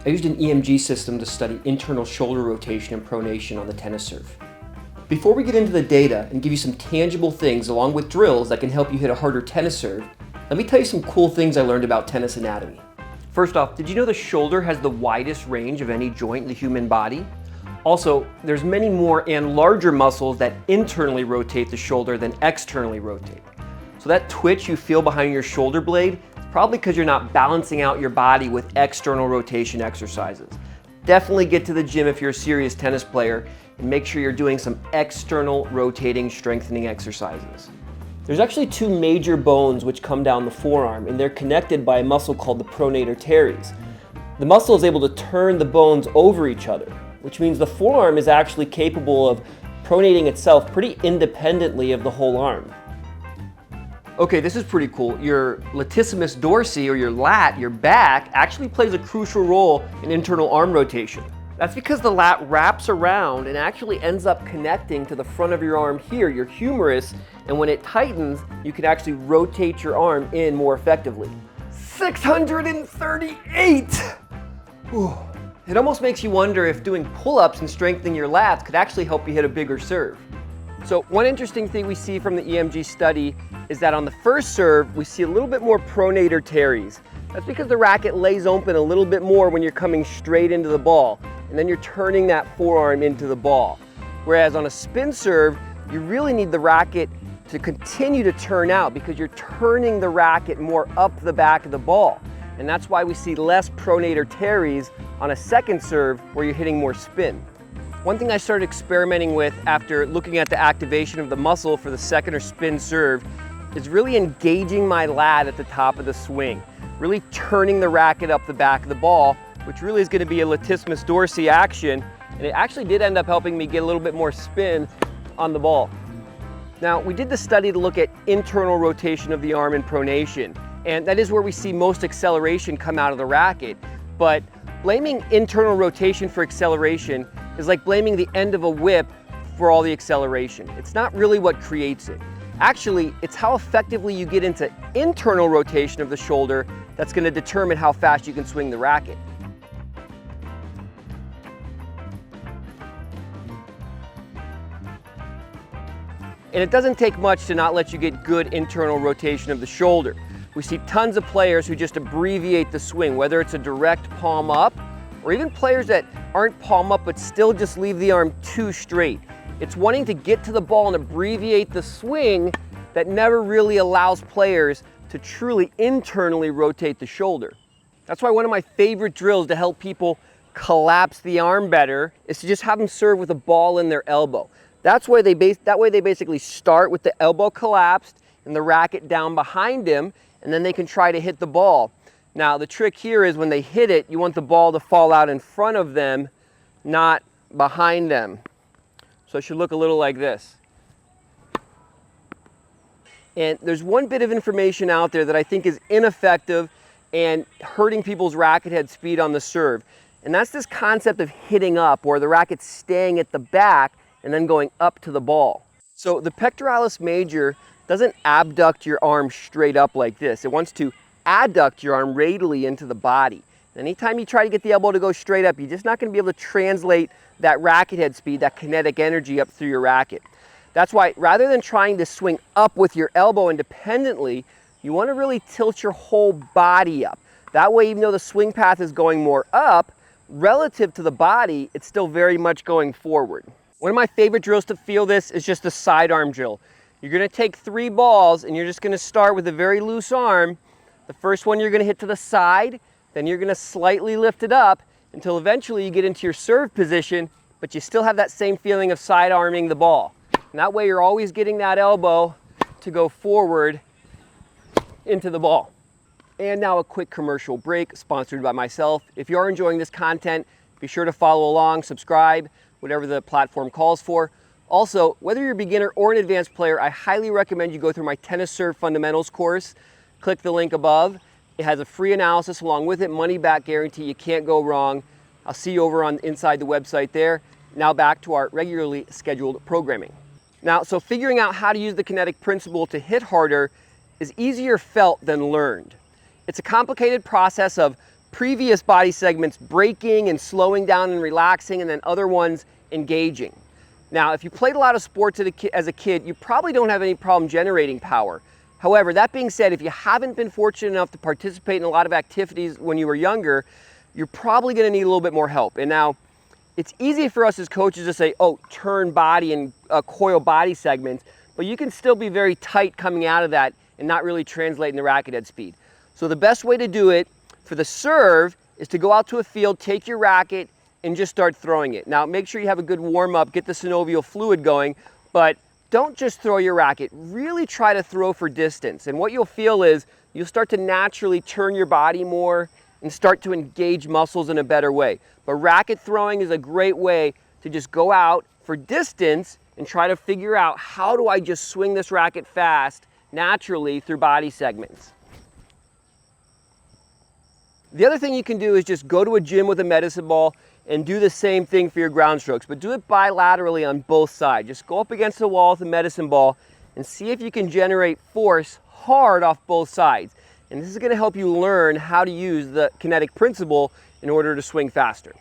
I used an EMG system to study internal shoulder rotation and pronation on the tennis serve. Before we get into the data and give you some tangible things along with drills that can help you hit a harder tennis serve, let me tell you some cool things I learned about tennis anatomy. First off, did you know the shoulder has the widest range of any joint in the human body? Also, there's many more and larger muscles that internally rotate the shoulder than externally rotate. So that twitch you feel behind your shoulder blade is probably because you're not balancing out your body with external rotation exercises. Definitely get to the gym if you're a serious tennis player and make sure you're doing some external rotating strengthening exercises. There's actually two major bones which come down the forearm, and they're connected by a muscle called the pronator teres. The muscle is able to turn the bones over each other, which means the forearm is actually capable of pronating itself pretty independently of the whole arm. Okay, this is pretty cool. Your latissimus dorsi, or your lat, your back, actually plays a crucial role in internal arm rotation. That's because the lat wraps around and actually ends up connecting to the front of your arm here, your humerus, and when it tightens, you can actually rotate your arm in more effectively. 638! Whew. It almost makes you wonder if doing pull-ups and strengthening your lats could actually help you hit a bigger serve. So one interesting thing we see from the EMG study is that on the first serve, we see a little bit more pronator teres. That's because the racket lays open a little bit more when you're coming straight into the ball, and then you're turning that forearm into the ball. Whereas on a spin serve, you really need the racket to continue to turn out because you're turning the racket more up the back of the ball. And that's why we see less pronator teres on a second serve where you're hitting more spin. One thing I started experimenting with after looking at the activation of the muscle for the second or spin serve is really engaging my lat at the top of the swing, really turning the racket up the back of the ball, which really is going to be a latissimus dorsi action, and it actually did end up helping me get a little bit more spin on the ball. Now, we did the study to look at internal rotation of the arm in pronation, and that is where we see most acceleration come out of the racket, but blaming internal rotation for acceleration is like blaming the end of a whip for all the acceleration. It's not really what creates it. Actually, it's how effectively you get into internal rotation of the shoulder that's going to determine how fast you can swing the racket. And it doesn't take much to not let you get good internal rotation of the shoulder. We see tons of players who just abbreviate the swing, whether it's a direct palm up, or even players that aren't palm up but still just leave the arm too straight. It's wanting to get to the ball and abbreviate the swing that never really allows players to truly internally rotate the shoulder. That's why one of my favorite drills to help people collapse the arm better is to just have them serve with a ball in their elbow. That way they basically start with the elbow collapsed and the racket down behind him, and then they can try to hit the ball. Now the trick here is when they hit it, you want the ball to fall out in front of them, not behind them. So it should look a little like this. And there's one bit of information out there that I think is ineffective and hurting people's racket head speed on the serve. And that's this concept of hitting up, where the racket's staying at the back and then going up to the ball. So the pectoralis major doesn't abduct your arm straight up like this. It wants to adduct your arm radially into the body. Anytime you try to get the elbow to go straight up, you're just not going to be able to translate that racket head speed, that kinetic energy up through your racket. That's why rather than trying to swing up with your elbow independently, you want to really tilt your whole body up. That way, even though the swing path is going more up, relative to the body, it's still very much going forward. One of my favorite drills to feel this is just the sidearm drill. You're going to take 3 balls and you're just going to start with a very loose arm. The first one you're going to hit to the side, then you're going to slightly lift it up until eventually you get into your serve position, but you still have that same feeling of side arming the ball. And that way you're always getting that elbow to go forward into the ball. And now a quick commercial break sponsored by myself. If you are enjoying this content, be sure to follow along, subscribe, whatever the platform calls for. Also, whether you're a beginner or an advanced player, I highly recommend you go through my Tennis Serve Fundamentals course. Click the link above. It has a free analysis along with it, money back guarantee. You can't go wrong. I'll see you over on inside the website there. Now back to our regularly scheduled programming. Now, so figuring out how to use the kinetic principle to hit harder is easier felt than learned. It's a complicated process of previous body segments breaking and slowing down and relaxing, and then other ones engaging. Now, if you played a lot of sports as a kid, you probably don't have any problem generating power. However, that being said, if you haven't been fortunate enough to participate in a lot of activities when you were younger, you're probably going to need a little bit more help. And now, it's easy for us as coaches to say, oh, turn body and coil body segments, but you can still be very tight coming out of that and not really translate into racket head speed. So the best way to do it for the serve is to go out to a field, take your racket, and just start throwing it. Now, make sure you have a good warm-up, get the synovial fluid going, but don't just throw your racket. Really try to throw for distance. And what you'll feel is you'll start to naturally turn your body more and start to engage muscles in a better way. But racket throwing is a great way to just go out for distance and try to figure out, how do I just swing this racket fast naturally through body segments. The other thing you can do is just go to a gym with a medicine ball and do the same thing for your ground strokes, but do it bilaterally on both sides. Just go up against the wall with a medicine ball and see if you can generate force hard off both sides. And this is going to help you learn how to use the kinetic principle in order to swing faster.